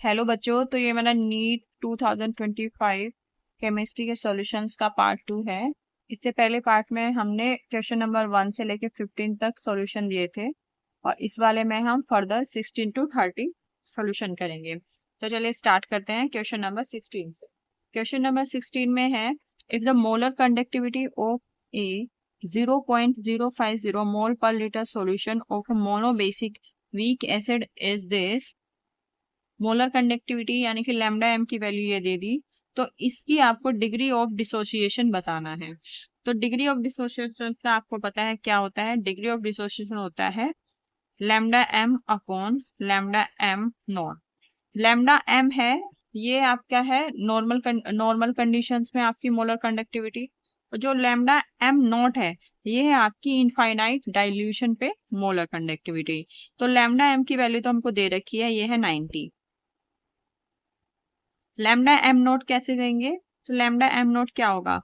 Hello बच्चों, तो ये मेरा नीट 2025 केमिस्ट्री के सॉल्यूशंस का पार्ट 2 है। इससे पहले पार्ट में हमने क्वेश्चन नंबर 1 से लेकर 15 तक सॉल्यूशन दिए थे और इस वाले में हम फर्दर 16 to 30 सॉल्यूशन करेंगे। तो चलिए स्टार्ट करते हैं क्वेश्चन नंबर 16 से। क्वेश्चन नंबर 16 में है, if the molar conductivity of a 0.050 mole per litre solution of monobasic weak acid is this. Molar conductivity यानी कि लैम्डा एम की वैल्यू ये दे दी, तो इसकी आपको डिग्री ऑफ डिसोसिएशन बताना है। तो डिग्री ऑफ डिसोसिएशन का आपको पता है क्या होता है। डिग्री ऑफ डिसोसिएशन होता है lambda M upon lambda M nought. Lambda M है, ये आपका है नॉर्मल कंडीशंस में आपकी मोलर कंडक्टिविटी। जो लैम्डा एम नॉट है, ये है आपकी इनफाइनाइट डाइल्यूशन पे मोलर कंडक्टिविटी। तो लैम्डा एम की वैल्यू तो हमको दे रखी है, ये है 90। लैम्डा एम नोट कैसे देंगे? तो लैम्डा एम नोट क्या होगा?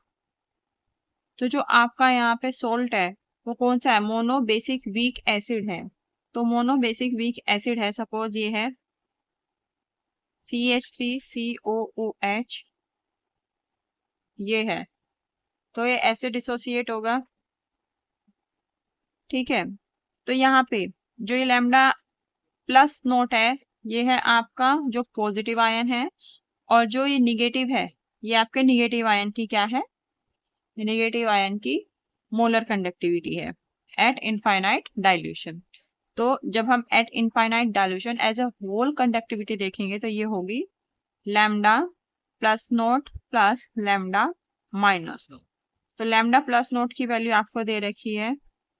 तो जो आपका यहाँ पे सोल्ट है वो कौन सा है? मोनो बेसिक वीक एसिड है। तो मोनो बेसिक वीक एसिड है, सपोज ये है CH3COOH, ये है, तो ये एसिड डिसोसिएट होगा। ठीक है, तो यहाँ पे जो ये लैम्डा प्लस नोट है, ये है आपका जो पॉजिटिव आयन है, और जो ये निगेटिव है, ये आपके निगेटिव आयन की क्या है? नेगेटिव आयन की मोलर कंडक्टिविटी है एट इनफाइनाइट डाइल्यूशन। तो जब हम at infinite dilution as a whole conductivity देखेंगे तो ये होगी lambda plus nought plus lambda minus nought. तो लैम्डा प्लस नोट की वैल्यू आपको दे रखी है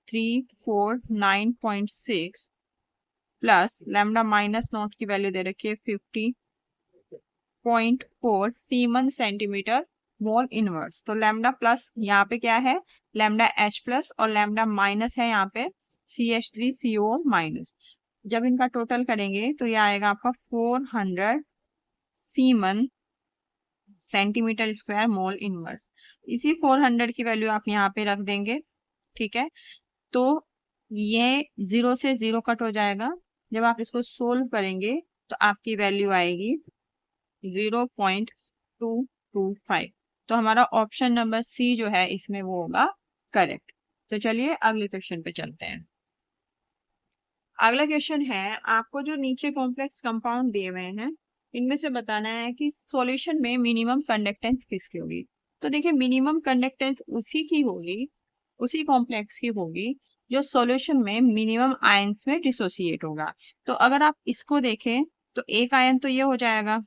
349.6 प्लस लैम्डा माइनस नोट की वैल्यू दे रखी है 50.4 सीमन सेंटीमीटर मोल इनवर्स। तो लैम्डा प्लस यहाँ पे क्या है? लैम्डा एच प्लस, और लैम्डा माइनस है यहाँ पे CH3CO माइनस। जब इनका टोटल करेंगे तो ये आएगा आपका 400 semen centimetre square mole inverse. इसी 400 की वैल्यू आप यहाँ पे रख देंगे। ठीक है, तो ये 0 से 0 कट हो जाएगा। जब आप इसको सोल्व करेंगे तो आपकी वैल्यू आएगी 0.225। तो हमारा ऑप्शन नंबर सी जो है इसमें वो होगा करेक्ट। तो चलिए अगले क्वेश्चन पे चलते हैं। अगला क्वेश्चन है, आपको जो नीचे कॉम्प्लेक्स कंपाउंड दिए हुए हैं इनमें से बताना है कि सॉल्यूशन में मिनिमम कंडक्टेंस किसकी होगी। तो देखिए, मिनिमम कंडक्टेंस उसी की होगी, उसी कॉम्प्लेक्स की होगी जो सॉल्यूशन में मिनिमम आयंस में डिसोसिएट होगा। तो अगर आप इसको देखें तो एक आयन तो ये हो जाएगा,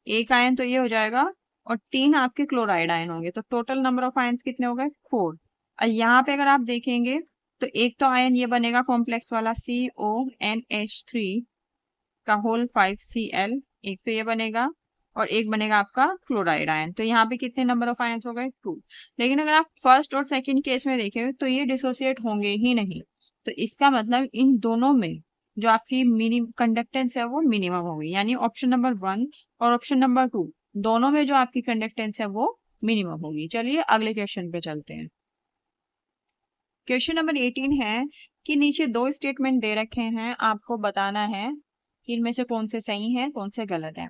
एक आयन तो ये हो जाएगा, और 3 आपके क्लोराइड आयन होंगे। तो टोटल नंबर ऑफ आयन्स कितने हो गए? 4। और यहाँ पे अगर आप देखेंगे तो एक तो आयन ये बनेगा कॉम्प्लेक्स वाला CONH3 का होल 5Cl, एक तो ये बनेगा, और एक बनेगा आपका क्लोराइड आयन। तो यहाँ पे कितने नंबर ऑफ आयन्स हो गए? 2। लेकिन अगर आप फर्स्ट और सेकेंड केस में देखें तो ये डिसोसिएट होंगे ही नहीं। तो इसका मतलब इन दोनों में जो आपकी मिनिमम कंडक्टेंस है वो मिनिमम होगी, यानी ऑप्शन नंबर 1 और ऑप्शन नंबर 2 दोनों में जो आपकी कंडक्टेंस है वो मिनिमम होगी। चलिए अगले क्वेश्चन पे चलते हैं। क्वेश्चन नंबर 18 है कि नीचे 2 स्टेटमेंट दे रखे हैं, आपको बताना है कि इनमें से कौन से सही हैं कौन से गलत हैं।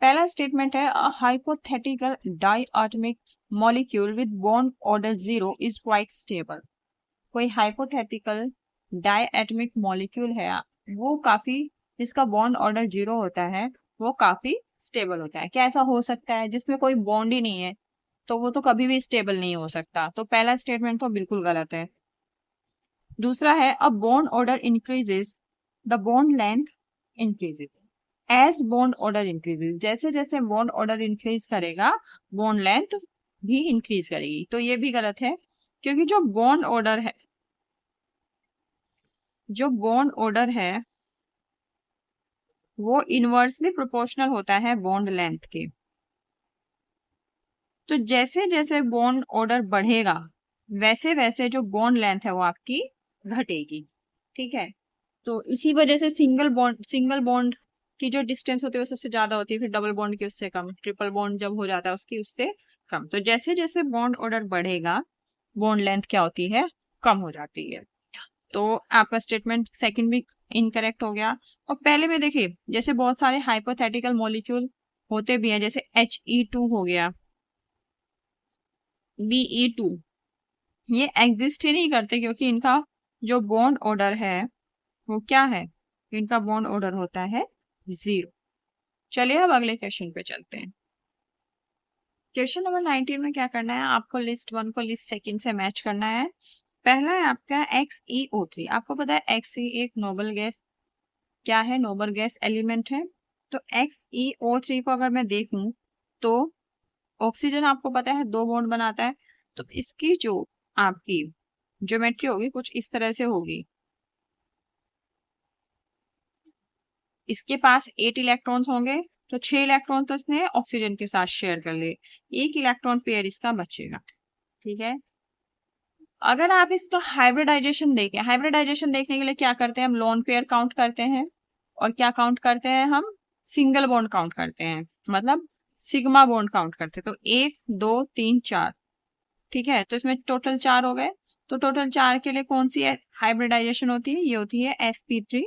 पहला स्टेटमेंट है, a hypothetical diatomic molecule with bond order 0 is quite stable. कोई हाइपोथेटिकल डाइएटॉमिक मॉलिक्यूल है, वो काफी, जिसका बॉन्ड ऑर्डर 0 होता है, वो काफी स्टेबल होता है। क्या ऐसा हो सकता है जिसमें कोई बॉन्ड ही नहीं है? तो वो तो कभी भी स्टेबल नहीं हो सकता। तो पहला स्टेटमेंट तो बिल्कुल गलत है। दूसरा है, a bond order increases the bond length increases as bond order increases. जैसे जैसे बॉन्ड ऑर्डर इंक्रीज करेगा बॉन्ड लेंथ भी इंक्रीज करेगी। तो ये भी गलत है, क्योंकि जो बॉन्ड ऑर्डर है, जो बॉन्ड ऑर्डर है वो इनवर्सली प्रोपोर्शनल होता है बॉन्ड लेंथ के। तो जैसे जैसे बॉन्ड ऑर्डर बढ़ेगा वैसे वैसे जो बॉन्ड लेंथ है वो आपकी घटेगी। ठीक है, तो इसी वजह से सिंगल बॉन्ड की जो डिस्टेंस होती है वो सबसे ज्यादा होती है, फिर डबल बॉन्ड की उससे कम, ट्रिपल बॉन्ड जब हो जाता है उसकी उससे कम। तो जैसे जैसे बॉन्ड ऑर्डर बढ़ेगा बॉन्ड लेंथ क्या होती है? कम हो जाती है। तो आपका स्टेटमेंट सेकंड भी इनकरेक्ट हो गया। और पहले में देखिए जैसे बहुत सारे हाइपोथेटिकल मॉलिक्यूल होते भी हैं, जैसे He2 हो गया, Be2, ये एग्जिस्ट ही नहीं करते क्योंकि इनका जो बॉन्ड ऑर्डर है वो क्या है, इनका बॉन्ड ऑर्डर होता है 0। चलिए अब अगले क्वेश्चन पे चलते हैं। क्वेश्चन नंबर 19 में क्या करना है, आपको लिस्ट 1 को लिस्ट सेकंड से मैच करना है। पहला है आपका XeO3। आपको पता है Xe एक नोबल गैस क्या है, नोबल गैस एलिमेंट है। तो XeO3 को अगर मैं देखूं तो ऑक्सीजन आपको पता है 2 बॉन्ड बनाता है, तो इसकी जो आपकी ज्योमेट्री होगी कुछ इस तरह से होगी। इसके पास 8 इलेक्ट्रॉन्स होंगे, तो 6 इलेक्ट्रॉन तो इसने ऑक्सीजन के साथ शेयर कर लिए, 1 इलेक्ट्रॉन पेयर इसका बचेगा। ठीक है, अगर आप इसका हाइब्रिडाइजेशन देखें, हाइब्रिडाइजेशन देखने के लिए क्या करते हैं, हम लोन पेयर काउंट करते हैं और क्या काउंट करते हैं, हम सिंगल बॉन्ड काउंट करते हैं, मतलब सिग्मा बॉन्ड काउंट करते हैं। तो 1 2 3 4, ठीक है, तो इसमें टोटल 4 हो गए। तो टोटल 4 के लिए कौन सी हाइब्रिडाइजेशन होती है, ये होती है sp3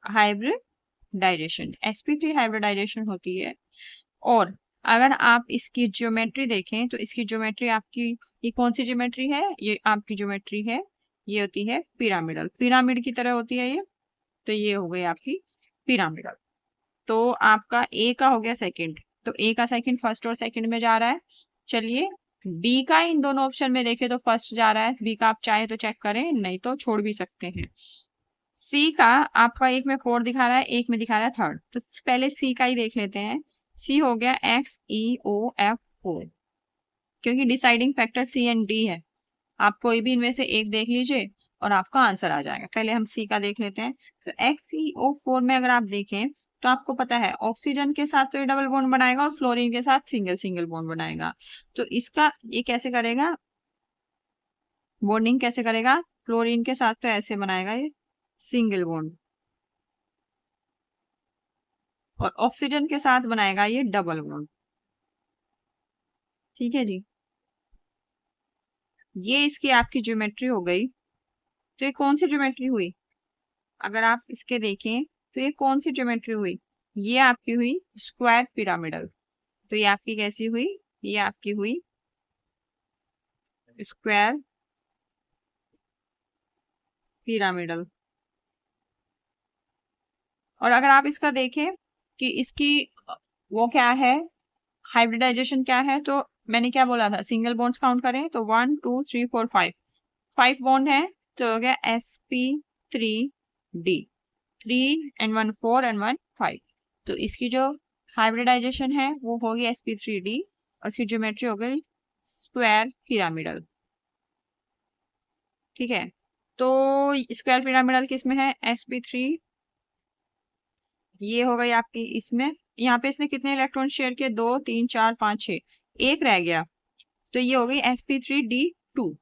हाइब्रिडाइजेशन, sp3 हाइब्रिडाइजेशन होती है। और अगर आप इसकी ज्योमेट्री देखें तो इसकी ज्योमेट्री आपकी, ये कौन सी ज्योमेट्री है, ये आपकी ज्योमेट्री है, ये होती है पिरामिडल, पिरामिड की तरह होती है ये। तो ये हो गई आपकी पिरामिडल। तो आपका ए का हो गया सेकंड, तो ए का सेकंड फर्स्ट और सेकंड में जा रहा है। चलिए बी का इन दोनों ऑप्शन में देखें तो फर्स्ट जा रहा है, बी का आप चाहे तो चेक करें, नहीं तो छोड़ भी सकते हैं। सी का आपका एक में 4 दिखा रहा है, एक में दिखा रहा है थर्ड, तो पहले सी का ही देख लेते हैं। सी हो गया XeOF4, क्योंकि deciding factor C and D है। आप कोई भी इनमें से एक देख लीजिए और आपका आंसर आ जाएगा। पहले हम सी का देख लेते हैं। तो XeO4 में अगर आप देखें तो आपको पता है ऑक्सीजन के साथ तो ये डबल बॉन्ड बनाएगा और फ्लोरीन के साथ सिंगल सिंगल बॉन्ड बनाएगा। तो इसका ये कैसे करेगा, बॉन्डिंग कैसे करेगा, फ्लोरीन के साथ तो ऐसे बनाएगा ये सिंगल बॉन्ड, और ऑक्सीजन के साथ बनाएगा ये डबल बॉन्ड। ठीक है जी, ये इसकी आपकी ज्योमेट्री हो गई। तो ये कौन सी ज्योमेट्री हुई, अगर आप इसके देखें तो ये कौन सी ज्योमेट्री हुई, ये आपकी हुई स्क्वायर पिरामिडल। तो ये आपकी कैसी हुई, ये आपकी हुई स्क्वायर पिरामिडल। और अगर आप इसका देखें कि इसकी वो क्या है, हाइब्रिडाइजेशन क्या है, तो मैंने क्या बोला था, सिंगल बॉन्ड्स काउंट करें तो 1 2 3 4 5, 5 बॉन्ड है, तो हो गया sp3d, 3 and 1 4 and 1 5। तो इसकी जो हाइब्रिडाइजेशन है वो होगी sp3d और इसकी ज्योमेट्री हो गई स्क्वायर पिरामिडल। ठीक है, तो स्क्वायर पिरामिडल किस में है, sp3, ये हो गई आपकी इसमें। यहाँ पे इसने कितने इलेक्ट्रॉन शेयर किए, 2 3 4 5 6, एक रह गया, तो ये हो गई sp3d2।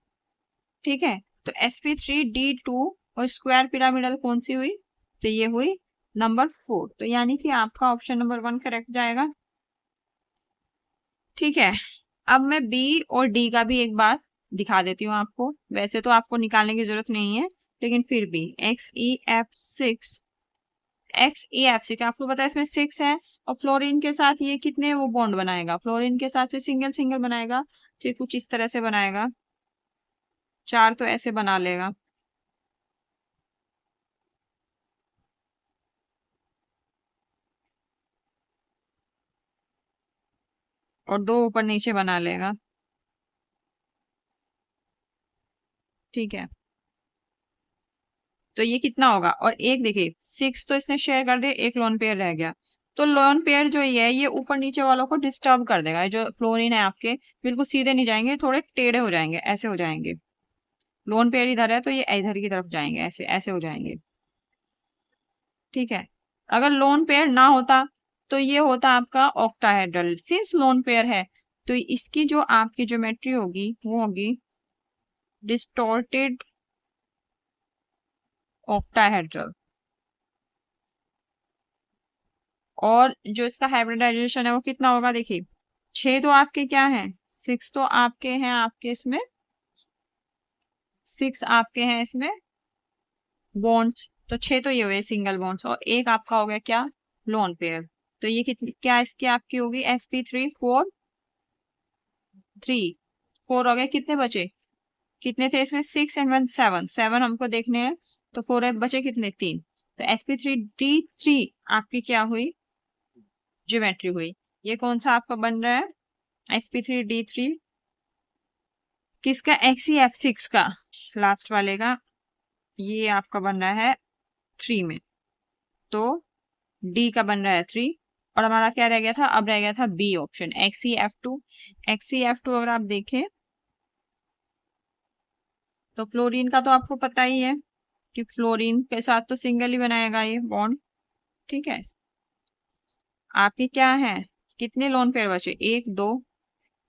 ठीक है, तो sp3d2 और स्क्वायर पिरामिडल कौन सी हुई, तो ये हुई नंबर 4। तो यानी कि आपका ऑप्शन नंबर 1 करेक्ट जाएगा। ठीक है, अब मैं बी और डी का भी एक बार दिखा देती हूँ आपको, वैसे तो आपको निकालने की जरूरत नहीं है, लेकिन फिर भी XeF6, XeF6 आपको पता है इसमें 6 है, और फ्लोरीन के साथ ये कितने वो बॉन्ड बनाएगा, फ्लोरीन के साथ तो सिंगल सिंगल बनाएगा, तो ये कुछ इस तरह से बनाएगा, 4 तो ऐसे बना लेगा। और 2 ऊपर नीचे बना लेगा। ठीक है, तो ये कितना होगा, और एक देखिए 6 तो इसने शेयर कर दिया, एक लोन पेयर रह गया, तो लोन पेयर जो ये है ये ऊपर नीचे वालों को डिस्टर्ब कर देगा। ये जो फ्लोरीन है आपके बिल्कुल सीधे नहीं जाएंगे, थोड़े टेढ़े हो जाएंगे, ऐसे हो जाएंगे। लोन पेयर इधर है तो ये इधर की तरफ जाएंगे, ऐसे ऐसे हो जाएंगे। ठीक है, अगर लोन पेयर ना होता तो ये होता आपका ऑक्टाहेड्रल, सिंस लोन पेयर है तो इसकी जो आपकी ज्योमेट्री होगी वो होगी डिस्टॉर्टेड ऑक्टाहेड्रल। और जो इसका हाइब्रिडाइजेशन है वो कितना होगा, देखिए 6 तो आपके क्या है, 6 तो आपके हैं आपके इसमें 6 आपके हैं इसमें बॉन्ड्स, तो 6 तो ये हुए सिंगल बॉन्ड्स, और एक आपका हो गया क्या, लोन पेयर। तो ये कितनी क्या इसकी आपकी होगी sp3 4 3 4 हो गए, कितने बचे, कितने थे इसमें 6 एंड 1 7, 7 हमको देखने हैं, तो 4 बचे कितने 3, तो sp3d3 आपकी क्या हुई, ज्योमेट्री हुई। ये कौन सा आपका बन रहा है sp3d3, किसका XeF6 का, लास्ट वाले का, ये आपका बन रहा है 3 में, तो डी का बन रहा है 3, और हमारा क्या रह गया था, अब रह गया था बी ऑप्शन XeF2। XeF2 अगर आप देखें तो फ्लोरीन का तो आपको पता ही है कि फ्लोरीन के साथ तो सिंगल ही बनाएगा ये बॉन्ड, ठीक है। आपके क्या है, कितने लोन पेयर बचे, एक दो,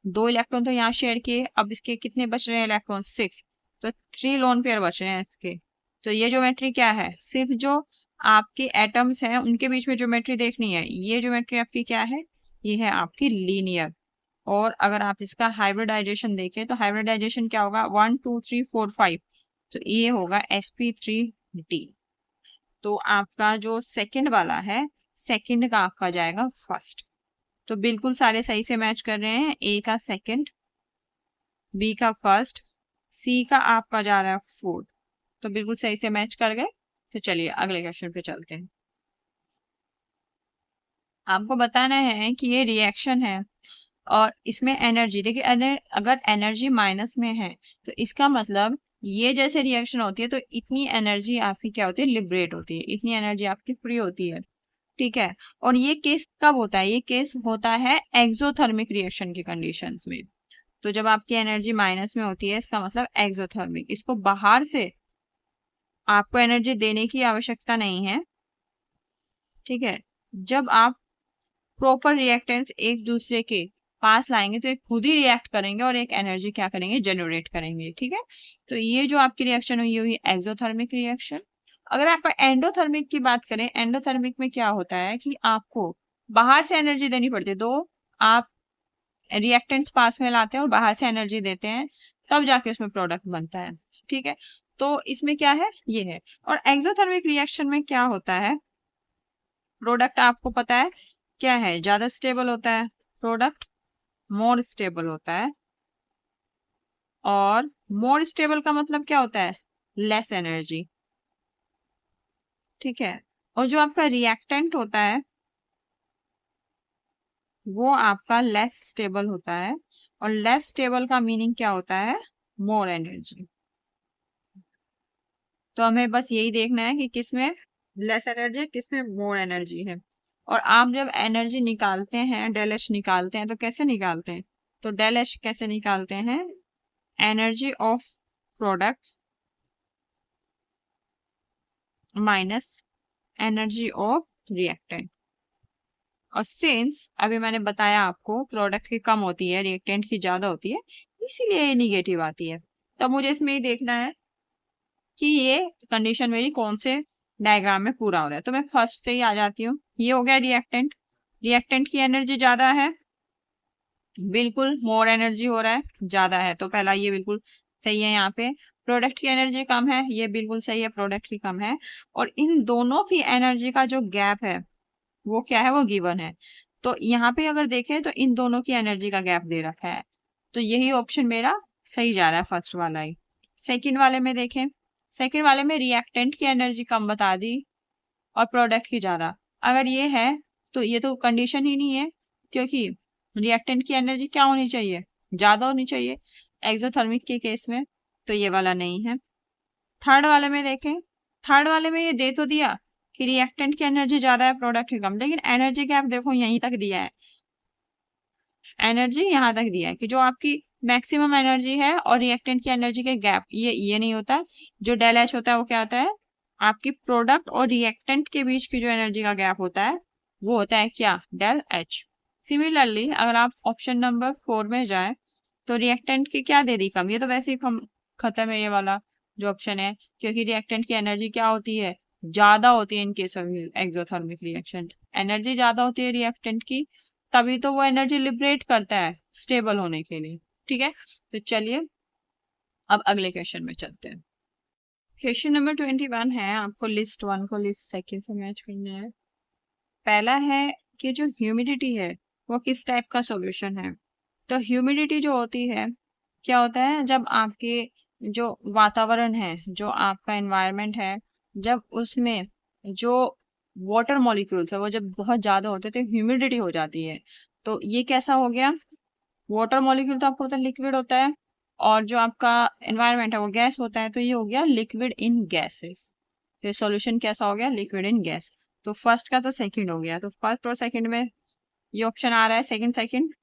2 इलेक्ट्रॉन तो यहाँ शेयर किए, अब इसके कितने बच रहे हैं इलेक्ट्रॉन 6, तो 3 लोन पेयर बच रहे हैं इसके। तो ये ज्योमेट्री क्या है, सिर्फ जो आपके एटम्स हैं उनके बीच में ज्योमेट्री देखनी है, ये ज्योमेट्री आपकी क्या है, ये है आपकी लीनियर। और अगर आप इसका हाइब्रिडाइजेशन देखें तो हाइब्रिडाइजेशन क्या होगा, 1 2 3 4 5, तो ये होगा sp3d। तो आपका जो सेकंड वाला है, सेकंड का आपका जाएगा फर्स्ट। तो बिल्कुल सारे सही से मैच कर रहे हैं, ए का सेकंड, बी का फर्स्ट, सी का आपका जा रहा है फोर्थ, तो बिल्कुल सही से मैच कर गए। तो चलिए अगले क्वेश्चन पे चलते हैं। आपको बताना है कि ये रिएक्शन है और इसमें एनर्जी देखिए, अगर एनर्जी माइनस में है तो इसका मतलब ये जैसे रिएक्शन होती है तो इतनी एनर्जी आपकी क्या होती है, लिबरेट होती है, इतनी एनर्जी आपकी फ्री होती है, ठीक है। और ये केस कब होता है, ये केस होता है एक्सोथर्मिक रिएक्शन की कंडीशंस में। तो जब आपकी एनर्जी माइनस में होती है इसका मतलब एक्सोथर्मिक, इसको बाहर से आपको एनर्जी देने की आवश्यकता नहीं है, ठीक है। जब आप प्रॉपर रिएक्टेंट्स एक दूसरे के पास लाएंगे तो एक खुद ही रिएक्ट करेंगे और एक एनर्जी क्या करेंगे, जनरेट करेंगे, ठीक है। तो ये जो आपकी रिएक्शन हुई हुई एक्सोथर्मिक रिएक्शन। अगर आप एंडोथर्मिक की बात करें, एंडोथर्मिक में क्या होता है कि आपको बाहर से एनर्जी देनी पड़ती है, दो आप रिएक्टेंट्स पास में लाते हैं और बाहर से एनर्जी देते हैं, तब जाके उसमें प्रोडक्ट बनता है, ठीक है। तो इसमें क्या है, ये है। और एक्सोथर्मिक रिएक्शन में क्या होता है, प्रोडक्ट आपको पता है क्या है, ज्यादा स्टेबल होता है, प्रोडक्ट मोर स्टेबल होता है। और मोर स्टेबल का मतलब क्या होता है, लेस एनर्जी, ठीक है। और जो आपका रिएक्टेंट होता है वो आपका लेस स्टेबल होता है, और लेस स्टेबल का मीनिंग क्या होता है, मोर एनर्जी। तो हमें बस यही देखना है कि किसमें लेस एनर्जी, किसमें मोर एनर्जी है। और आप जब एनर्जी निकालते हैं, डेल एच निकालते हैं, तो कैसे निकालते हैं, तो डेल एच कैसे निकालते हैं, energy of products minus energy of reactant. और सिंस अभी मैंने बताया आपको प्रोडक्ट की कम होती है, रिएक्टेंट की ज्यादा होती है, इसीलिए ये निगेटिव आती है। तब मुझे इसमें ये देखना है कि ये कंडीशन मेरी कौन से डायग्राम में पूरा हो रहा है। तो मैं फर्स्ट से ही आ जाती हूँ, ये हो गया रिएक्टेंट, रिएक्टेंट की एनर्जी ज्यादा है, बिल्कुल मोर एनर्जी हो रहा है, ज्यादा है, तो पहला ये बिल्कुल सही है। यहाँ पे प्रोडक्ट की एनर्जी कम है, ये बिल्कुल सही है, प्रोडक्ट की कम है। और इन दोनों की एनर्जी का जो गैप है वो क्या है, वो गिवन है। तो यहाँ पे अगर देखें तो इन दोनों की एनर्जी का गैप दे रखा है, तो यही ऑप्शन मेरा सही जा रहा है, फर्स्ट वाला ही। सेकंड वाले में देखें, सेकंड वाले में रिएक्टेंट की एनर्जी कम बता दी और प्रोडक्ट की ज्यादा, अगर ये है तो ये तो कंडीशन ही नहीं है, क्योंकि रिएक्टेंट की एनर्जी क्या होनी चाहिए, ज्यादा होनी चाहिए एक्सोथर्मिक के केस में, तो ये वाला नहीं है। थर्ड वाले में देखें, थर्ड वाले में ये दे तो दिया कि रिएक्टेंट की एनर्जी ज्यादा है, प्रोडक्ट की कम, लेकिन एनर्जी गैप देखो यहीं तक दिया है, एनर्जी यहाँ तक दिया है कि जो आपकी मैक्सिमम एनर्जी है और रिएक्टेंट की एनर्जी के गैप, ये नहीं होता। जो डेल एच होता है वो क्या होता है, आपकी प्रोडक्ट और रिएक्टेंट के बीच की जो एनर्जी का गैप होता है वो होता है क्या, डेल एच। सिमिलरली अगर आप ऑप्शन नंबर 4 में जाए तो रिएक्टेंट की क्या दे दी, कम, ये तो वैसे ही खत्म है ये वाला जो ऑप्शन है, क्योंकि रिएक्टेंट की एनर्जी क्या होती है, ज्यादा होती है in case of exothermic reaction, energy ज्यादा होती है रिएक्टेंट की, तभी तो वो एनर्जी लिबरेट करता है स्टेबल होने के लिए, ठीक है। तो चलिए अब अगले क्वेश्चन में चलते हैं। क्वेश्चन नंबर 21 है, आपको लिस्ट 1 को लिस्ट 2 से मैच करना है। पहला है कि जो ह्यूमिडिटी है वो किस टाइप का सॉल्यूशन है। तो ह्यूमिडिटी जो होती है, क्या होता है, जब आपके जो वातावरण है, जो आपका एनवायरनमेंट है, जब उसमें जो वाटर मॉलिक्यूल्स है वो जब बहुत ज्यादा होते हैं तो ह्यूमिडिटी हो जाती है। तो ये कैसा हो गया, वाटर मॉलिक्यूल तो आपको पता है लिक्विड होता है, और जो आपका एनवायरनमेंट है वो गैस होता है, तो ये हो गया लिक्विड इन गैसेस। तो ये सॉल्यूशन कैसा हो गया, लिक्विड इन गैस। तो फर्स्ट का तो सेकंड हो गया, तो फर्स्ट और सेकंड में ये ऑप्शन आ रहा है, सेकंड सेकंड।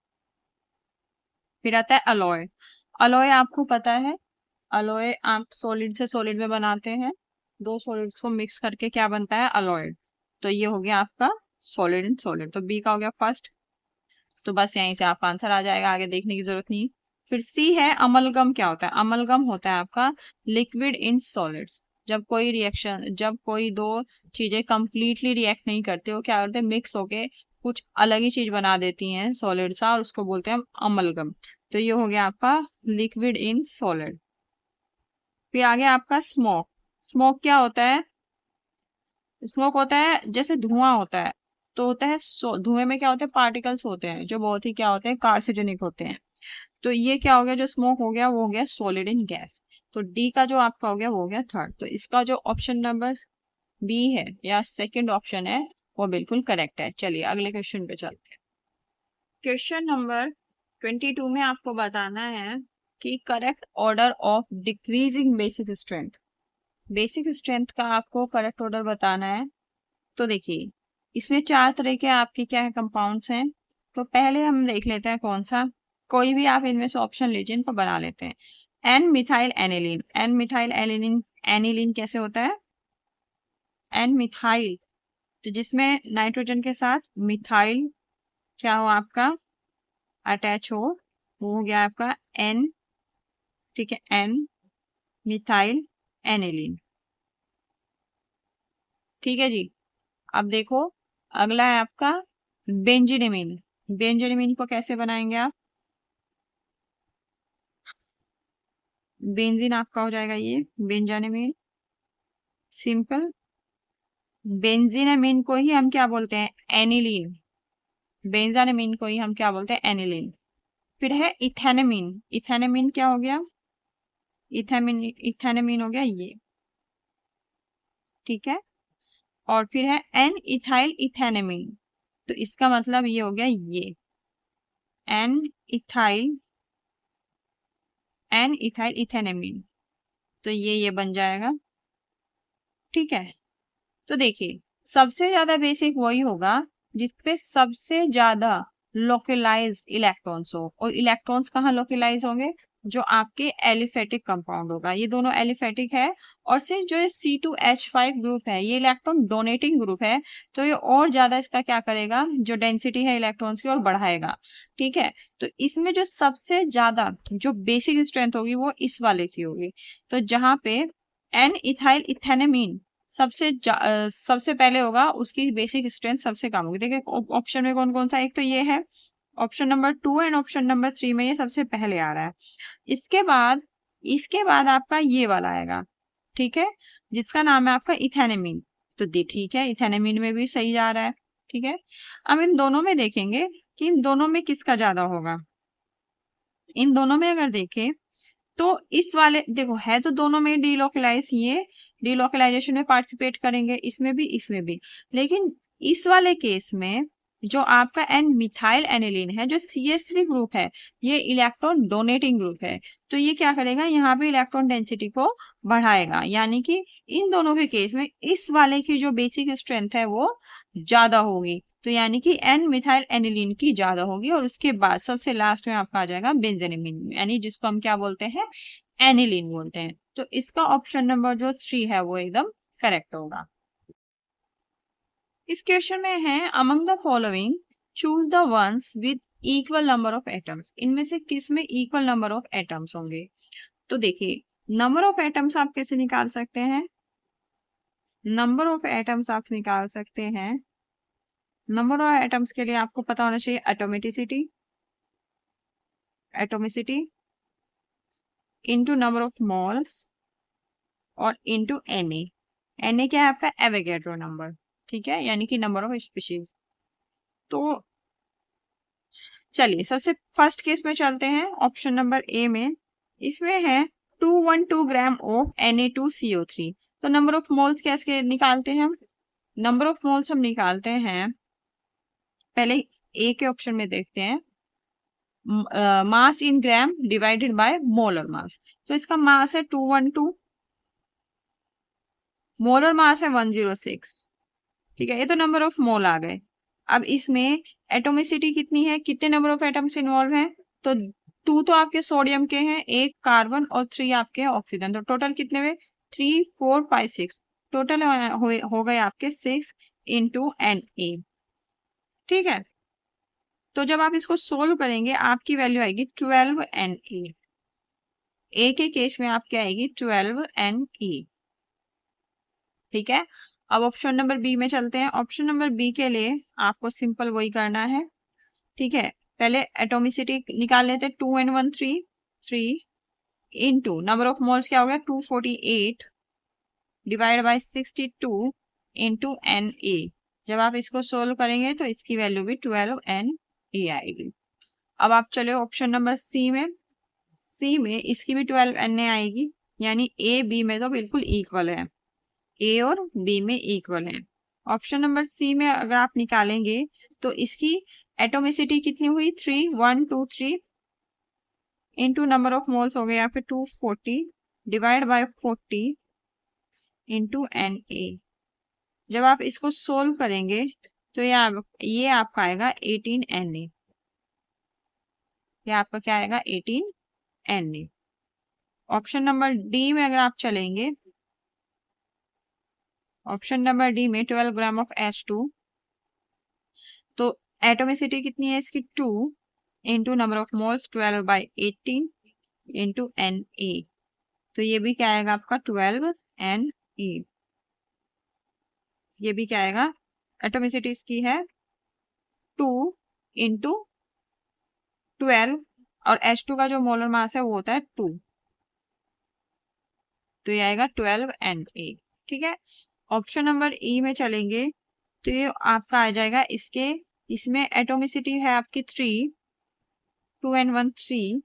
फिर आता है अलॉय। अलॉय आपको पता है, अलॉय आप सॉलिड से सॉलिड में बनाते हैं, दो सॉलिड्स को मिक्स करके क्या बनता है, अलॉय। तो ये हो गया आपका सॉलिड इन सॉलिड, तो बी का हो गया फर्स्ट। तो बस यहीं से आपका आंसर आ जाएगा, आगे देखने की जरूरत नहीं। फिर सी है अमलगम। क्या होता है अमलगम, होता है आपका लिक्विड इन सॉलिड्स। जब कोई रिएक्शन, जब कोई दो चीजें कंप्लीटली रिएक्ट नहीं करते, वो क्या करते हैं, मिक्स होके कुछ अलग ही चीज बना देती हैं सॉलिड सा, और उसको बोलते हैं अमलगम। तो ये हो गया आपका लिक्विड इन सॉलिड। फिर आगे आपका स्मोक। स्मोक क्या होता है, स्मोक होता है जैसे धुआं होता है, तो होता है धुएं में क्या होते हैं, पार्टिकल्स होते हैं जो बहुत ही क्या होते हैं, कार्सिनोजेनिक होते हैं। तो ये क्या हो गया, जो स्मोक हो गया वो हो गया सॉलिड इन गैस। तो डी का जो आपका हो गया वो हो गया थर्ड। तो इसका जो ऑप्शन नंबर बी है या सेकंड ऑप्शन है वो बिल्कुल करेक्ट है। चलिए अगले क्वेश्चन पे चलते हैं। क्वेश्चन नंबर 22 में आपको बताना है कि correct order of decreasing basic strength. Basic strength का आपको करेक्ट ऑर्डर बताना है। तो देखिए, इसमें 4 तरह के आपके क्या है, कंपाउंड्स हैं। तो पहले हम देख लेते हैं कौन सा, कोई भी आप इनमें से ऑप्शन लीजिए, इनको बना लेते हैं। N methyl aniline. N methyl aniline, aniline कैसे होता है, एन मिथाइल, तो जिसमें नाइट्रोजन के साथ मिथाइल क्या हो आपका अटैच हो, वो हो गया आपका एन। ठीक है, एन मिथाइल एनिलीन। ठीक है जी। अब देखो, अगला है आपका बेंजीनिमीन। बेंजीनिमीन को कैसे बनाएंगे आप, बेंजीन आपका हो जाएगा ये बेंजानिमीन, सिंपल। बेंजीनामीन को ही हम क्या बोलते हैं, एनिलीन। बेंजानिमीन को ही हम क्या बोलते हैं, एनिलीन। फिर है इथेनामीन। इथेनामीन क्या हो गया, इथेमिन, इथेनामीन हो गया ये। ठीक है, और फिर है एन इथाइल इथेनामीन, तो इसका मतलब ये हो गया ये एन इथाइल, एन इथाइल इथेनामीन, तो ये बन जाएगा। ठीक है, तो देखिए, सबसे ज्यादा बेसिक वही होगा जिसपे सबसे ज्यादा लोकलाइज्ड इलेक्ट्रॉन्स हो, और इलेक्ट्रॉन्स कहाँ लोकलाइज होंगे, जो आपके एलिफेटिक कंपाउंड होगा। ये दोनों एलिफेटिक है, और सिर्फ जो ये C2H5 ग्रुप है ये इलेक्ट्रॉन डोनेटिंग ग्रुप है, तो ये और ज्यादा इसका क्या करेगा, जो डेंसिटी है इलेक्ट्रॉन्स की और बढ़ाएगा। ठीक है, तो इसमें जो सबसे ज्यादा जो बेसिक स्ट्रेंथ होगी वो इस वाले की होगी। तो जहां पे एन इथाइल इथेनामीन सबसे पहले होगा, उसकी बेसिक स्ट्रेंथ सबसे कम होगी। देखिए ऑप्शन में कौन कौन सा, एक तो ये है option number 2 and option number 3 में ये सबसे पहले आ रहा है। इसके बाद, इसके बाद आपका ये वाला आएगा। ठीक है, जिसका नाम है आपका इथेनामीन। तो दी ठीक है, इथेनामीन में भी सही जा रहा है। ठीक है, अब इन दोनों में देखेंगे कि इन दोनों में किसका ज्यादा होगा। इन दोनों में अगर देखें तो इस वाले, देखो है तो दोनों में डीलोकलाइज, ये डीलोकलाइजेशन में पार्टिसिपेट करेंगे, इसमें भी इसमें भी। लेकिन इस वाले केस में जो आपका एन मिथाइल एनिलीन है, जो CH3 ग्रुप है, ये इलेक्ट्रॉन डोनेटिंग ग्रुप है, तो ये क्या करेगा, यहाँ पे इलेक्ट्रॉन डेंसिटी को बढ़ाएगा। यानी कि इन दोनों के केस में इस वाले की जो बेसिक स्ट्रेंथ है वो ज्यादा होगी। तो यानी कि एन मिथाइल एनिलीन की ज्यादा होगी, और उसके बाद सबसे लास्ट में आपका आ जाएगा बेंजेनिमीन, यानी जिसको हम क्या बोलते हैं, एनिलीन बोलते हैं। तो इसका ऑप्शन नंबर जो 3 है वो एकदम करेक्ट होगा। इस क्वेश्चन में है among the following choose the ones with equal number of atoms. इनमें से किस में इक्वल नंबर ऑफ एटम्स होंगे। तो देखिए, नंबर ऑफ एटम्स आप कैसे निकाल सकते हैं, नंबर ऑफ एटम्स आप निकाल सकते हैं, नंबर ऑफ एटम्स के लिए आपको पता होना चाहिए atomicity, atomicity. Into number of moles और इंटू Na क्या है आपका एवोगैड्रो नंबर, ठीक है, यानी कि नंबर ऑफ स्पीशीज। तो चलिए सबसे फर्स्ट केस में चलते हैं, ऑप्शन नंबर ए में। इसमें है 212 ग्राम ऑफ Na2CO3। तो नंबर ऑफ मोल्स कैसे निकालते हैं हम? नंबर ऑफ मोल्स हम निकालते हैं, पहले ए के ऑप्शन में देखते हैं, mass in gram divided by molar mass. तो इसका मास है 212, मोलर मास है 106, ठीक है, ये तो नंबर ऑफ मोल आ गए। अब इसमें एटोमिसिटी कितनी है, कितने नंबर ऑफ एटम्स इन्वॉल्व हैं? तो 2 तो आपके सोडियम के हैं, 1 कार्बन और 3 आपके ऑक्सीजन। तो टोटल कितने हुए? 3 4 5 6, टोटल हो गए आपके 6 इंटू Na, ठीक है। तो जब आप इसको सोल्व करेंगे आपकी वैल्यू आएगी 12 Na। ए के केस में आपकी आएगी 12 Na, ठीक है। अब ऑप्शन नंबर बी में चलते हैं। ऑप्शन नंबर बी के लिए आपको सिंपल वही करना है, ठीक है। पहले एटोमिसिटी निकाल लेते हैं, 2 and 1 3, 3 into number of moles क्या हो गया 248 डिवाइड बाय 62 इंटू Na। जब आप इसको सोल्व करेंगे तो इसकी वैल्यू भी 12 Na आएगी। अब आप चले ऑप्शन नंबर सी में। सी में इसकी भी 12 Na आएगी, यानी ए बी में तो बिल्कुल इक्वल है, ए और बी में इक्वल है। ऑप्शन नंबर सी में अगर आप निकालेंगे तो इसकी एटोमिसिटी कितनी हुई 3 1 2 3 इंटू नंबर ऑफ मोल्स हो गए यहाँ पे 240 डिवाइड बाय 40 इंटू Na। जब आप इसको सोल्व करेंगे तो ये आपका आएगा 18 Na। ये आपका क्या आएगा 18 Na। ऑप्शन नंबर डी में अगर आप चलेंगे, ऑप्शन नंबर डी में 12 ग्राम ऑफ H2, तो एटोमिसिटी कितनी है इसकी 2 into number of moles 12 by 18 into Na। तो ये भी क्या आएगा आपका 12 Na। ये भी क्या आएगा, एटोमिसिटी इसकी है 2 इंटू 12 और H2 का जो मोलर मास है वो होता है 2, तो ये आएगा 12 Na, ठीक है। ऑप्शन नंबर ई में चलेंगे तो ये आपका आ जाएगा इसमें एटोमिसिटी है आपकी 3, 2 and 1 3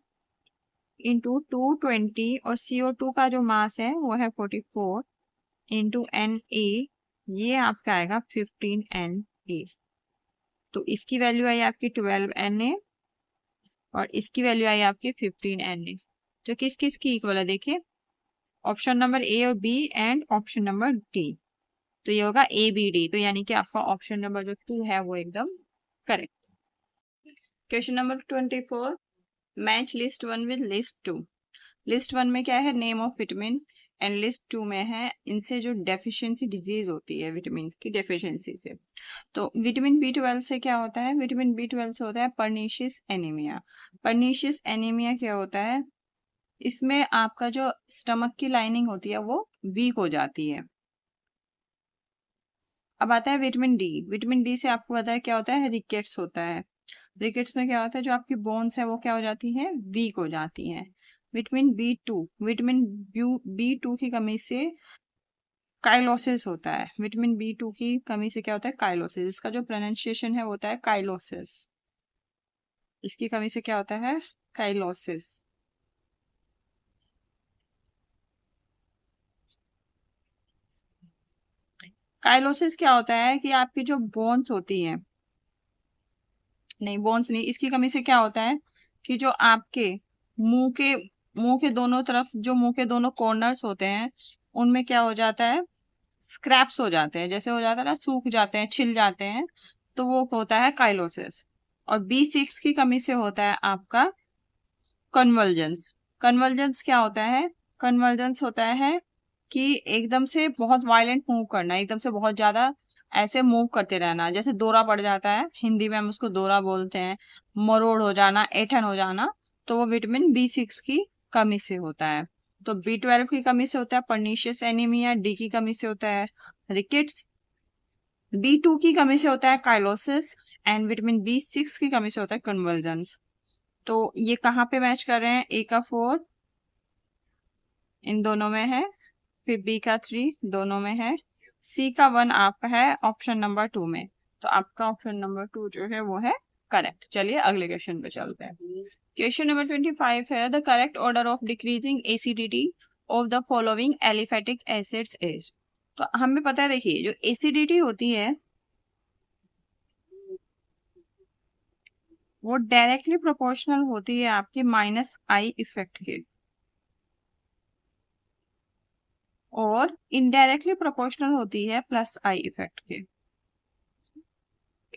इंटू 220 और CO2 का जो मास है वो है 44 इंटू Na, ये आपका आएगा 15 Na। तो इसकी वैल्यू आई आपकी 12 Na और इसकी वैल्यू आई आपकी 15 Na। तो किस किस की इक्वल है देखिए, ऑप्शन नंबर ए और B and option number D. तो ये होगा ABD, तो यानी कि आपका ऑप्शन नंबर जो 2 है वो एकदम correct. Question number 24, match list 1 with list 2। List 1 में क्या है, name of vitamin, and list 2 में है इनसे जो डेफिशिएंसी डिजीज होती है विटामिन की डेफिशिएंसी से। तो विटामिन B12 से क्या होता है, विटामिन B12 से होता है पर्नीशियस एनीमिया। पर्नीशियस एनीमिया क्या होता है, इसमें आपका जो स्टमक की लाइनिंग होती है वो वीक हो जाती है। अब आता है विटामिन डी। विटामिन डी से आपको पता है क्या होता है, रिकेट्स होता है। रिकेट्स में क्या होता है, जो आपकी बोन्स है वो क्या हो जाती हैं, वीक हो जाती हैं। विटामिन बी टू की कमी से काइलोसिस होता है। विटामिन B2 की कमी से क्या होता है, काइलोसिस। इसका जो प्रोनाउंसिएशन है वो होता है काइलोसिस। इसकी कमी से क्या होता है, काइलोसिस। काइलोसिस क्या होता है कि आपकी जो बोन्स होती हैं, नहीं बोन्स नहीं, इसकी कमी से क्या होता है कि जो आपके मुंह के मुंह के दोनों तरफ, जो मुंह के दोनों कॉर्नर्स होते हैं उनमें क्या हो जाता है, स्क्रैप्स हो जाते हैं, जैसे हो जाता है ना, सूख जाते हैं, छिल जाते हैं, तो वो होता है काइलोसिस। और B6 की कमी से होता है आपका कन्वर्जेंस। कन्वर्जेंस क्या होता है, कन्वर्जेंस होता है कि एकदम से बहुत वायलेंट मूव करना, एकदम से बहुत ज्यादा ऐसे मूव करते रहना, जैसे दौरा पड़ जाता है, हिंदी में हम उसको दौरा बोलते हैं, मरोड़ हो जाना, ऐठन हो जाना, तो वो विटामिन B6 की कमी से होता है। तो B12 की कमी से होता है पर्नीशियस एनीमिया, डी की कमी से होता है रिकेट्स, B2 की कमी से होता है काइलोसिस, एंड विटामिन B6 की कमी से होता है कन्वर्जेंस। तो ये कहाँ पे मैच कर रहे हैं, ए का 4 इन दोनों में है, फिर बी का 3 दोनों में है, सी का 1 आपका है ऑप्शन नंबर 2 में। तो आपका ऑप्शन नंबर 2 जो है वो है करेक्ट। चलिए अगले क्वेश्चन पे चलते हैं। क्वेश्चन नंबर 25 है the correct order of decreasing acidity of the following aliphatic acids is. तो हमें पता है, देखिए जो एसिडिटी होती है वो डायरेक्टली प्रोपोर्शनल होती है आपके माइनस आई इफेक्ट के, और इनडायरेक्टली प्रोपोर्शनल होती है प्लस आई इफेक्ट के।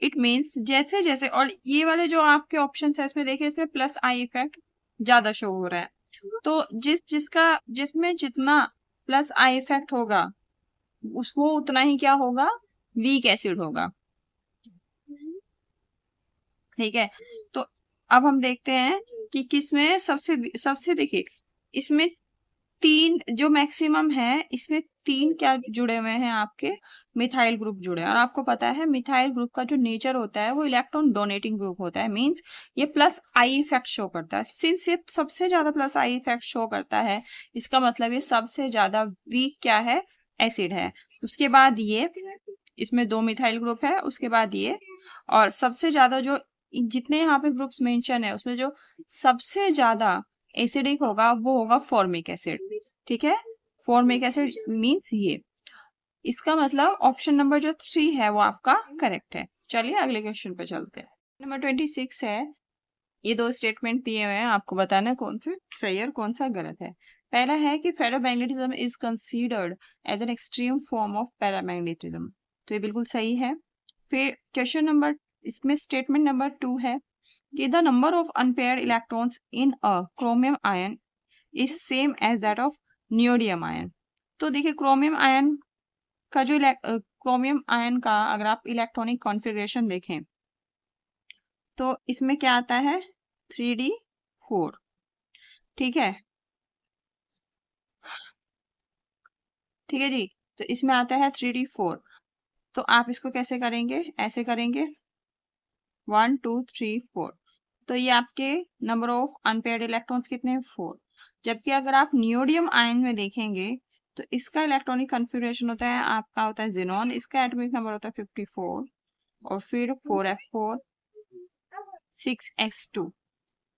इट मीन्स जैसे जैसे, और ये वाले जो आपके ऑप्शन है इसमें देखिए, इसमें प्लस आई इफेक्ट ज्यादा शो हो रहा है, तो जिसमें जितना प्लस आई इफेक्ट होगा वो उतना ही क्या होगा, वीक एसिड होगा। ठीक है, तो अब हम देखते हैं कि किसमें सबसे सबसे, देखिए इसमें 3 जो मैक्सिमम है, इसमें 3 क्या जुड़े हुए हैं आपके, मिथाइल ग्रुप जुड़े हैं। और आपको पता है मिथाइल ग्रुप का जो नेचर होता है वो इलेक्ट्रॉन डोनेटिंग ग्रुप होता है, मींस ये प्लस आई इफेक्ट शो करता है। सिंस ये सबसे ज्यादा प्लस आई इफेक्ट शो करता है, इसका मतलब ये सबसे ज्यादा वीक क्या है, एसिड है। उसके बाद ये, इसमें 2 मिथाइल ग्रुप है, उसके बाद ये, और सबसे ज्यादा जो जितने यहाँ पे ग्रुप्स मेंशन है उसमें जो सबसे ज्यादा एसिडिक होगा वो होगा फॉर्मिक एसिड। ठीक है, फॉर्मिक एसिड मीन्स ये, इसका मतलब ऑप्शन नंबर जो 3 है वो आपका करेक्ट है। चलिए अगले क्वेश्चन पे चलते हैं। नंबर 26 है, ये 2 स्टेटमेंट दिए हुए हैं, आपको बताना है कौन से सही है और कौन सा गलत है। पहला है कि ferromagnetism is considered as an extreme form of paramagnetism, तो ये बिल्कुल सही है। फिर क्वेश्चन नंबर, इसमें स्टेटमेंट नंबर 2 है कि the number of unpaired electrons in a chromium ion is same as that of neodymium ion. तो देखिए क्रोमियम आयन का जो क्रोमियम आयन का अगर आप इलेक्ट्रॉनिक कॉन्फ़िगरेशन देखें तो इसमें क्या आता है, 3d4। ठीक है, ठीक है जी, तो इसमें आता है 3d4। तो आप इसको कैसे करेंगे, ऐसे करेंगे 1 2 3 4, तो ये आपके नंबर ऑफ अनपेयर्ड इलेक्ट्रॉन्स कितने हैं, 4। जबकि अगर आप नियोडियम आयन में देखेंगे तो इसका इलेक्ट्रॉनिक कॉन्फ़िगरेशन होता है, आपका होता है जिनॉन, इसका एटॉमिक नंबर होता है 54, और फिर 4f4 6s2।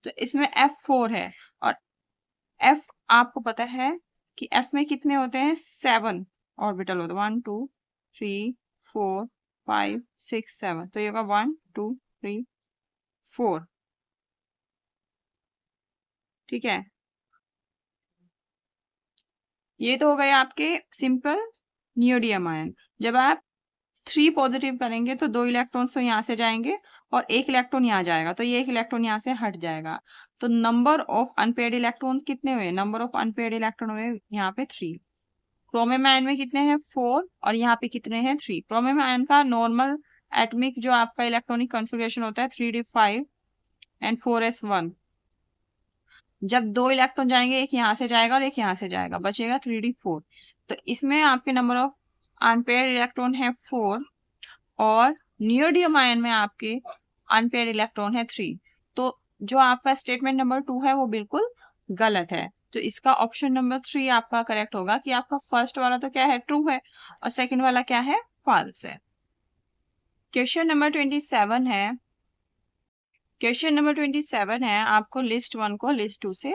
तो इसमें f4 है, और f आपको पता है कि f में कितने होते हैं, 7 ऑर्बिटल होते हैं, 1 2 3 4 5 6 7, तो ये होगा 1 2 3 4। ठीक है, ये तो हो गए आपके सिंपल नियोडियम आयन। जब आप 3 पॉजिटिव करेंगे तो 2 इलेक्ट्रॉन्स तो यहाँ से जाएंगे और 1 इलेक्ट्रॉन यहाँ जाएगा, तो ये 1 इलेक्ट्रॉन यहाँ से हट जाएगा। तो नंबर ऑफ अनपेयर्ड इलेक्ट्रॉन कितने हुए, नंबर ऑफ अनपेयर्ड इलेक्ट्रॉन हुए यहाँ पे 3। क्रोमियम आयन में कितने हैं, 4, और यहाँ पे कितने हैं, 3। क्रोमियम आयन का नॉर्मल एटॉमिक जो आपका इलेक्ट्रॉनिक कॉन्फ़िगरेशन होता है 3d5 एंड 4s1। जब 2 इलेक्ट्रॉन जाएंगे, एक यहाँ से जाएगा और एक यहाँ से जाएगा, बचेगा 3d4। तो इसमें आपके नंबर ऑफ अनपेयर्ड इलेक्ट्रॉन है 4, और नियोडियम आयन में आपके अनपेयर्ड इलेक्ट्रॉन है 3। तो जो आपका स्टेटमेंट नंबर 2 है वो बिल्कुल गलत है। तो इसका ऑप्शन नंबर 3 आपका करेक्ट होगा कि आपका फर्स्ट वाला तो क्या है, ट्रू है, और सेकंड वाला क्या है, फॉल्स है। क्वेश्चन नंबर 27 है, क्वेश्चन नंबर 27 है, आपको लिस्ट 1 को लिस्ट 2 से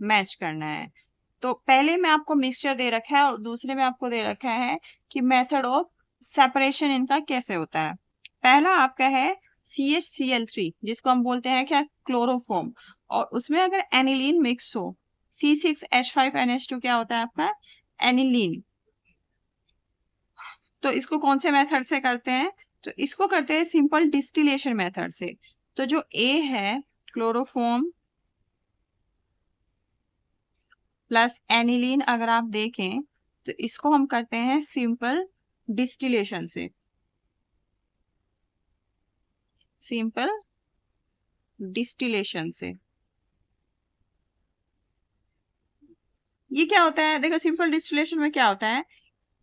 मैच करना है। तो पहले में आपको मिक्सचर दे रखा है और दूसरे में आपको दे रखा है कि मेथड ऑफ सेपरेशन इनका कैसे होता है। पहला आपका है CHCl3, जिसको हम बोलते हैं क्या, क्लोरोफॉर्म, और उसमें अगर एनिलीन मिक्स हो, C6H5NH2 क्या होता है आपका, एनिलीन। तो इसको कौन से मेथड से करते हैं, तो इसको करते हैं सिंपल डिस्टिलेशन मेथड से। तो जो A है क्लोरोफॉर्म प्लस एनिलीन, अगर आप देखें तो इसको हम करते हैं सिंपल डिस्टिलेशन से, सिंपल डिस्टिलेशन से। ये क्या होता है, देखो सिंपल डिस्टिलेशन में क्या होता है,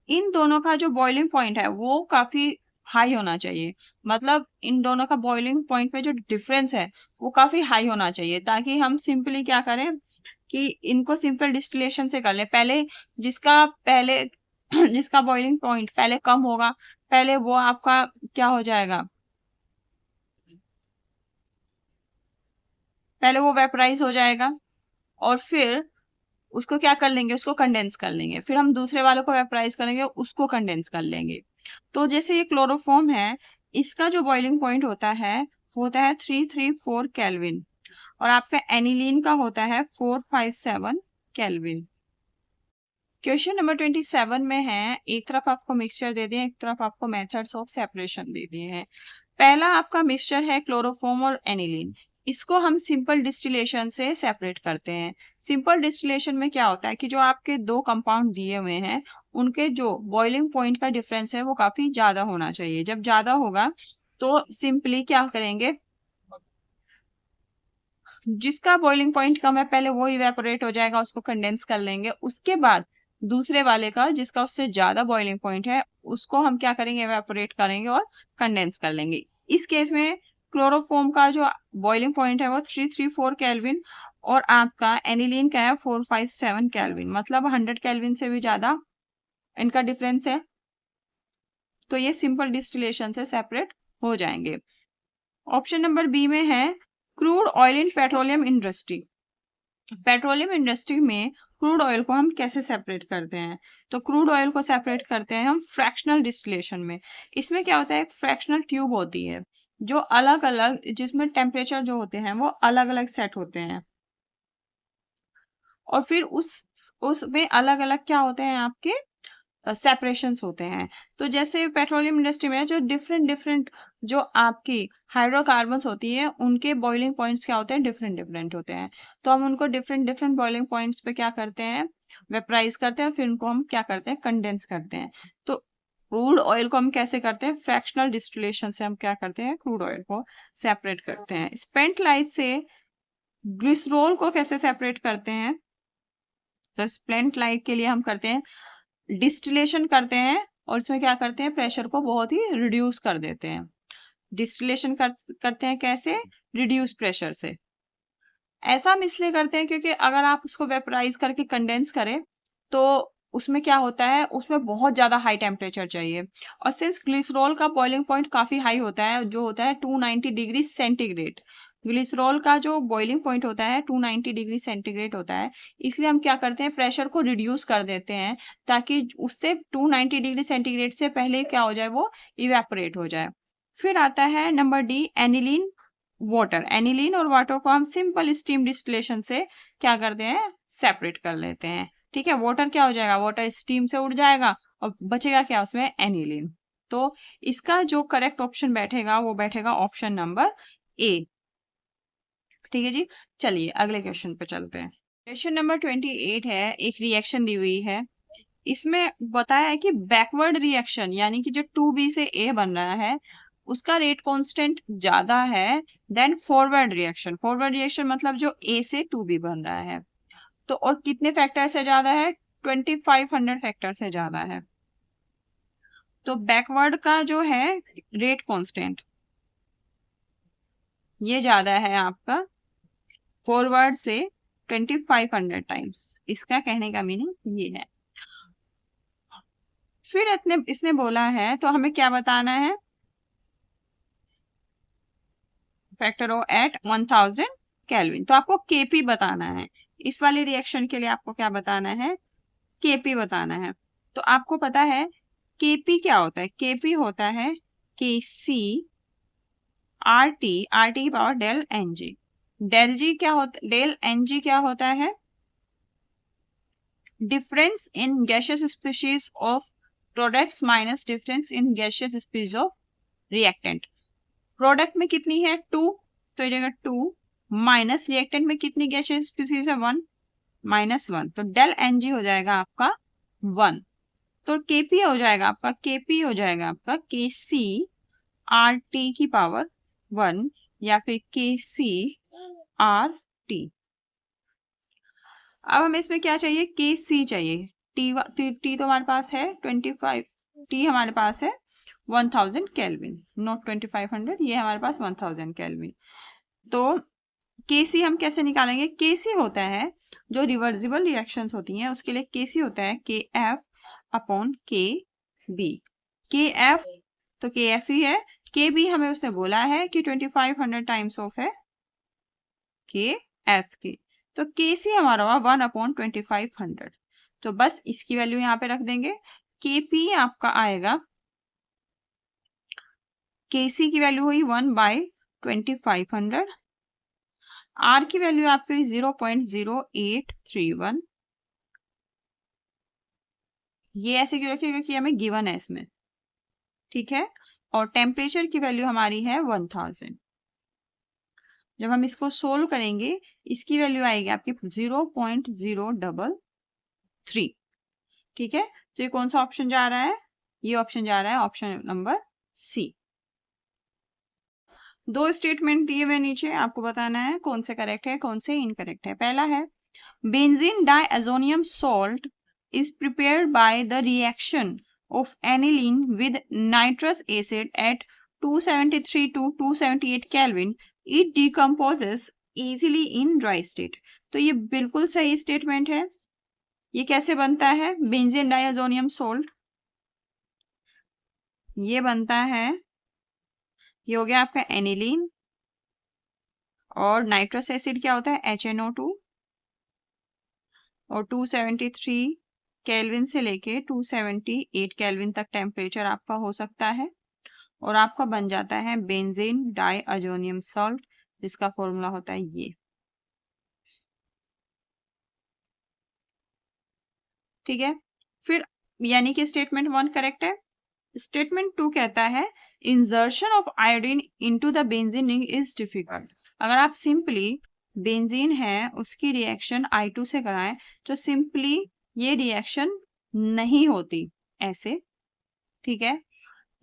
इन दोनों का जो बॉइलिंग पॉइंट है वो काफी हाई होना चाहिए। मतलब इन दोनों का बॉइलिंग पॉइंट में जो डिफरेंस है वो काफी हाई होना चाहिए, ताकि हम सिंपली क्या करें, कि इनको सिंपल डिस्टिलेशन से कर ले। पहले जिसका बॉइलिंग पॉइंट पहले कम होगा, पहले वो आपका क्या हो जाएगा, पहले वो वेपराइज हो जाएगा और फिर उसको क्या कर लेंगे, उसको कंडेंस कर लेंगे, फिर हम दूसरे वालों को वेपराइज करेंगे, उसको कंडेंस कर लेंगे। तो जैसे ये क्लोरोफॉर्म है, इसका जो बॉइलिंग पॉइंट होता है वो होता है 334 केल्विन और आपका एनिलीन का होता है 457 केल्विन। क्वेश्चन नंबर 27 में है, एक तरफ आपको मिक्सचर दे दिए, एक तरफ आपको मेथड्स ऑफ सेपरेशन दे दिए हैं। पहला आपका मिक्सचर है क्लोरोफॉर्म और एनिलीन, इसको हम सिंपल डिस्टिलेशन से सेपरेट करते हैं। सिंपल डिस्टिलेशन में क्या होता है कि जो आपके दो कंपाउंड दिए हुए हैं उनके जो बॉइलिंग पॉइंट का डिफरेंस है वो काफी ज्यादा होना चाहिए। जब ज्यादा होगा तो सिंपली क्या करेंगे, जिसका बॉइलिंग पॉइंट कम है पहले वो इवेपोरेट हो जाएगा, उसको कंडेंस कर लेंगे, उसके बाद दूसरे वाले का जिसका उससे ज्यादा बॉइलिंग पॉइंट है उसको हम क्या करेंगे, इवेपोरेट करेंगे और कंडेंस कर लेंगे। इस केस में क्लोरोफॉर्म का जो बॉइलिंग पॉइंट है वो 334 केल्विन और आपका एनिलीन का है 457 केल्विन, मतलब 100 केल्विन से भी ज्यादा इनका डिफरेंस है। तो ये सिंपल डिस्टिलेशन से सेपरेट हो जाएंगे। ऑप्शन नंबर बी में है crude oil in petroleum industry. Petroleum industry में क्रूड ऑयल को हम कैसे सेपरेट करते हैं, तो क्रूड ऑयल को सेपरेट करते हैं हम फ्रैक्शनल डिस्टिलेशन में। इसमें क्या होता है, एक फ्रैक्शनल ट्यूब होती है जो अलग अलग, जिसमें टेम्परेचर जो होते हैं वो अलग अलग सेट होते हैं और फिर उसमें अलग अलग क्या होते हैं आपके सेपरेशंस होते हैं। तो जैसे पेट्रोलियम इंडस्ट्री में जो डिफरेंट डिफरेंट जो आपकी हाइड्रोकार्बन्स होती है उनके बॉइलिंग पॉइंट्स क्या होते हैं, डिफरेंट डिफरेंट होते हैं। तो हम उनको डिफरेंट डिफरेंट बॉइलिंग पॉइंट्स पे क्या करते हैं, वेपराइज करते हैं, फिर उनको हम क्या करते हैं, कंडेंस करते हैं। तो क्रूड ऑयल को हम कैसे करते हैं, फ्रैक्शनल डिस्टिलेशन से हम क्या करते हैं, क्रूड ऑयल को सेपरेट करते हैं। स्पेंट लाइट से ग्लिसरॉल को कैसे सेपरेट करते हैं, तो स्पेंट लाइट के लिए हम करते हैं डिस्टिलेशन करते हैं और इसमें क्या करते हैं, प्रेशर को बहुत ही रिड्यूस कर देते हैं। डिस्टिलेशन करते हैं कैसे, रिड्यूस प्रेशर से। ऐसा हम इसलिए करते हैं क्योंकि अगर आप उसको वेपराइज करके कंडेंस करें तो उसमें क्या होता है, उसमें बहुत ज्यादा हाई टेम्परेचर चाहिए और सिंस ग्लिसरॉल का बॉइलिंग पॉइंट काफी हाई होता है जो होता है 290 डिग्री सेंटीग्रेड, ग्लिसरॉल का जो बॉइलिंग पॉइंट होता है 290 डिग्री सेंटीग्रेड होता है, इसलिए हम क्या करते हैं, प्रेशर को रिड्यूस कर देते हैं ताकि उससे 290 डिग्री सेंटीग्रेड से पहले क्या हो जाए, वो इवेपोरेट हो जाए। फिर आता है number D, aniline water. Aniline और वाटर को हम सिंपल स्टीम डिस्टिलेशन से क्या करते हैं, सेपरेट कर लेते हैं। ठीक है, वाटर क्या हो जाएगा, वाटर स्टीम से उड़ जाएगा और बचेगा क्या उसमें, एनिलीन। तो इसका जो करेक्ट ऑप्शन बैठेगा वो बैठेगा ऑप्शन नंबर ए। ठीक है जी, चलिए अगले क्वेश्चन पे चलते हैं। क्वेश्चन नंबर 28 है, एक रिएक्शन दी हुई है, इसमें बताया है कि बैकवर्ड रिएक्शन यानी कि जो 2b से a बन रहा है उसका रेट कांस्टेंट ज्यादा है than forward reaction. Forward reaction मतलब जो a से 2b बन रहा है, तो और कितने फैक्टर से ज्यादा है, 2500 फैक्टर से ज्यादा है। तो बैकवर्ड का जो है रेट कांस्टेंट ये ज्यादा है आपका फॉरवर्ड से 2500 टाइम्स, इसका कहने का मीनिंग ये है। फिर इसने बोला है तो हमें क्या बताना है, फैक्टर ओ एट 1000 केल्विन, तो आपको केपी बताना है। इस वाले रिएक्शन के लिए आपको क्या बताना है, केपी बताना है। तो आपको पता है केपी क्या होता है, केपी होता है के सी आर टी की power del N G. Del G क्या होता, डेल एन जी क्या होता है, difference in gaseous species of products minus difference in gaseous species of reactant. Product में कितनी है 2, तो ये जगह 2 माइनस रिएक्टेंट में कितनी गैशियस स्पीशीज है 1, -1, तो डेल एन जी हो जाएगा आपका 1। तो केपी हो जाएगा आपका, केपी हो जाएगा आपका के सी आर टी की पावर 1 या फिर के सी आर टी। अब हमें इसमें क्या चाहिए, के सी चाहिए, टी तो हमारे पास है 25, टी हमारे पास है 1000 केल्विन, नॉट 2500, ये हमारे पास 1000 केल्विन। तो के सी हम कैसे निकालेंगे, के सी होता है जो रिवर्सिबल रिएक्शंस होती हैं उसके लिए केसी होता है के एफ अपॉन के बी। के एफ तो के एफ ही है, के बी हमें उसने बोला है कि 2500 टाइम्स ऑफ है के एफ की, तो के सी हमारा हुआ 1/2500। तो बस इसकी वैल्यू यहाँ पे रख देंगे। के पी आपका आएगा, के सी की वैल्यू हुई 1/2500, आर की वैल्यू आपकी 0.0831। ये ऐसे क्यों रखिएगा कि हमें गिवन है इसमें, ठीक है। और टेम्परेचर की वैल्यू हमारी है 1000। जब हम इसको सोल्व करेंगे इसकी वैल्यू आएगी आपकी 0.033, ठीक है। तो ये कौन सा ऑप्शन जा रहा है, ये ऑप्शन जा रहा है ऑप्शन नंबर सी। दो स्टेटमेंट दिए हुए नीचे, आपको बताना है कौन से करेक्ट है कौन से इनकरेक्ट है। पहला है benzene diazonium salt is prepared by the reaction of aniline with nitrous acid at 273 to 278 Kelvin. It decomposes easily in dry state. तो ये बिल्कुल सही स्टेटमेंट है। ये कैसे बनता है बेंजीन डाइअज़ोनियम सॉल्ट, ये बनता है, ये हो गया आपका एनिलीन और नाइट्रस एसिड क्या होता है HNO2, और 273 केल्विन से लेके 278 केल्विन तक टेम्परेचर आपका हो सकता है, और आपका बन जाता है बेंजीन डाइअज़ोनियम सॉल्ट, जिसका फॉर्मूला होता है ये, ठीक है। फिर यानी कि स्टेटमेंट 1 करेक्ट है। स्टेटमेंट 2 कहता है इंजर्शन of iodine into the benzene ring is difficult. अगर आप सिंपली बेंजीन है उसकी रिएक्शन I2 से कराएं तो सिंपली ये रिएक्शन नहीं होती ऐसे, ठीक है।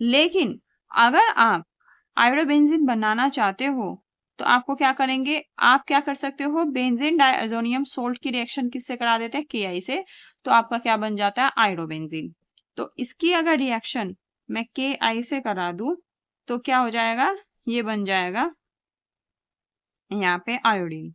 लेकिन अगर आप आयोडोबेंजीन बनाना चाहते हो तो आपको क्या करेंगे, आप क्या कर सकते हो, बेंजीन डाइअज़ोनियम सोल्ट की रिएक्शन किससे करा देते हैं Ki से, तो आपका क्या बन जाता है आयोडोबेंजीन। तो इसकी अगर रिएक्शन मैं Ki से करा दूं तो क्या हो जाएगा, ये बन जाएगा यहाँ पे आयोडीन,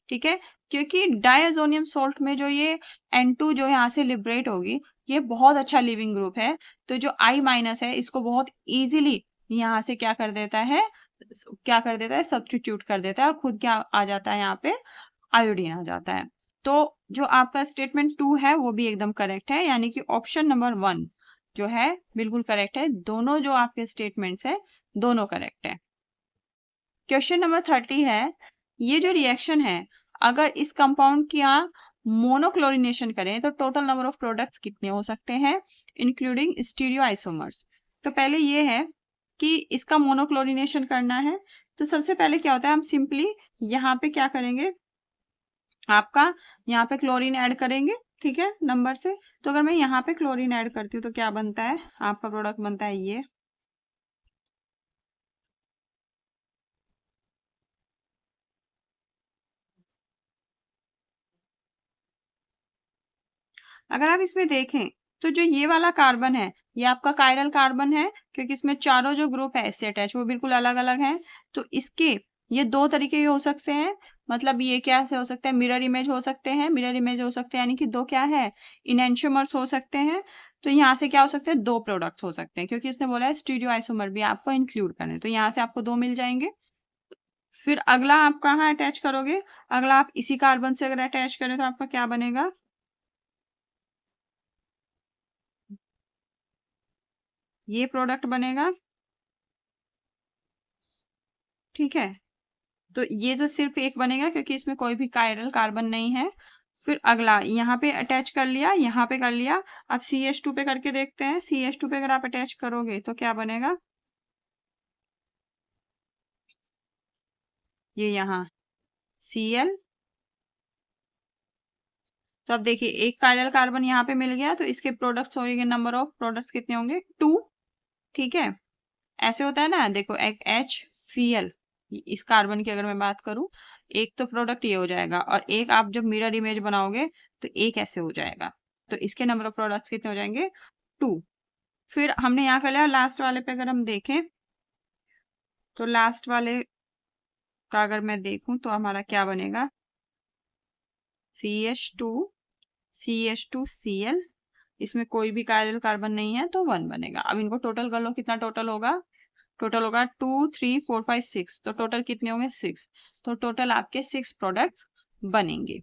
ठीक है। क्योंकि डाइअज़ोनियम सोल्ट में जो ये N2 जो यहाँ से लिबरेट होगी ये बहुत अच्छा लिविंग ग्रुप है, तो जो I- है इसको बहुत इजीली यहाँ से क्या कर देता है, सब्स्टिट्यूट कर देता है और खुद क्या आ जाता है यहाँ पे आयोडीन आ जाता है। तो जो आपका स्टेटमेंट 2 है वो भी एकदम करेक्ट है, यानी कि ऑप्शन नंबर 1 जो है बिल्कुल करेक्ट है। दोनों जो आपके स्टेटमेंट्स है दोनों करेक्ट है। क्वेश्चन नंबर 30 है, ये जो रिएक्शन है अगर इस कंपाउंड की आप मोनोक्लोरिनेशन करें तो टोटल नंबर ऑफ प्रोडक्ट्स कितने हो सकते हैं इंक्लूडिंग स्टीरियो आइसोमर्स। तो पहले ये है कि इसका मोनोक्लोरिनेशन करना है, तो सबसे पहले क्या होता है हम सिंपली यहाँ पे क्या करेंगे, आपका यहाँ पे क्लोरीन ऐड करेंगे, ठीक है नंबर से। तो अगर मैं यहाँ पे क्लोरीन ऐड करती हूँ तो क्या बनता है, आपका प्रोडक्ट बनता है ये, अगर आप इसमें देखें तो जो ये वाला कार्बन है ये आपका कायरल कार्बन है, क्योंकि इसमें चारों जो ग्रुप है इससे अटैच वो बिल्कुल अलग अलग हैं। तो इसके ये दो तरीके के हो सकते हैं, मतलब ये क्या से हो सकता है, मिरर इमेज हो सकते हैं, मिरर इमेज हो सकते हैं यानी कि दो क्या है इनएंशियोमर्स हो सकते हैं। तो यहाँ से क्या हो सकते हैं, दो प्रोडक्ट्स हो सकते हैं, क्योंकि इसने बोला है स्टीरियो आइसोमर भी आपको इंक्लूड करने, तो यहाँ से आपको दो मिल जाएंगे। फिर अगला आप कहाँ अटैच करोगे, अगला आप इसी कार्बन से अगर अटैच करें तो आपका क्या बनेगा, ये प्रोडक्ट बनेगा, ठीक है। तो ये तो सिर्फ एक बनेगा क्योंकि इसमें कोई भी कायरल कार्बन नहीं है। फिर अगला यहाँ पे अटैच कर लिया, यहाँ पे कर लिया, अब CH2 पे करके देखते हैं। CH2 पे अगर आप अटैच करोगे तो क्या बनेगा, ये यहाँ Cl। तो अब देखिए एक कायरल कार्बन यहाँ पे मिल गया तो इसके प्रोडक्ट्स होंगे, नंबर ऑफ प्रोडक्ट्स कितने होंगे 2, ठीक है। ऐसे होता है ना, देखो एक HCl, इस कार्बन की अगर मैं बात करूं, एक तो प्रोडक्ट ये हो जाएगा और एक आप जब मिरर इमेज बनाओगे तो एक ऐसे हो जाएगा, तो इसके नंबर ऑफ प्रोडक्ट्स कितने हो जाएंगे 2। फिर हमने यहाँ कर लिया, लास्ट वाले पे अगर हम देखें तो लास्ट वाले का अगर मैं देखूं तो हमारा क्या बनेगा, CH2Cl, इसमें कोई भी कायरल कार्बन नहीं है तो 1 बनेगा। अब इनको टोटल कर लो, कितना टोटल होगा? टोटल होगा 2 3 4 5 6, तो टोटल कितने होंगे? 6। तो टोटल आपके 6 प्रोडक्ट्स बनेंगे।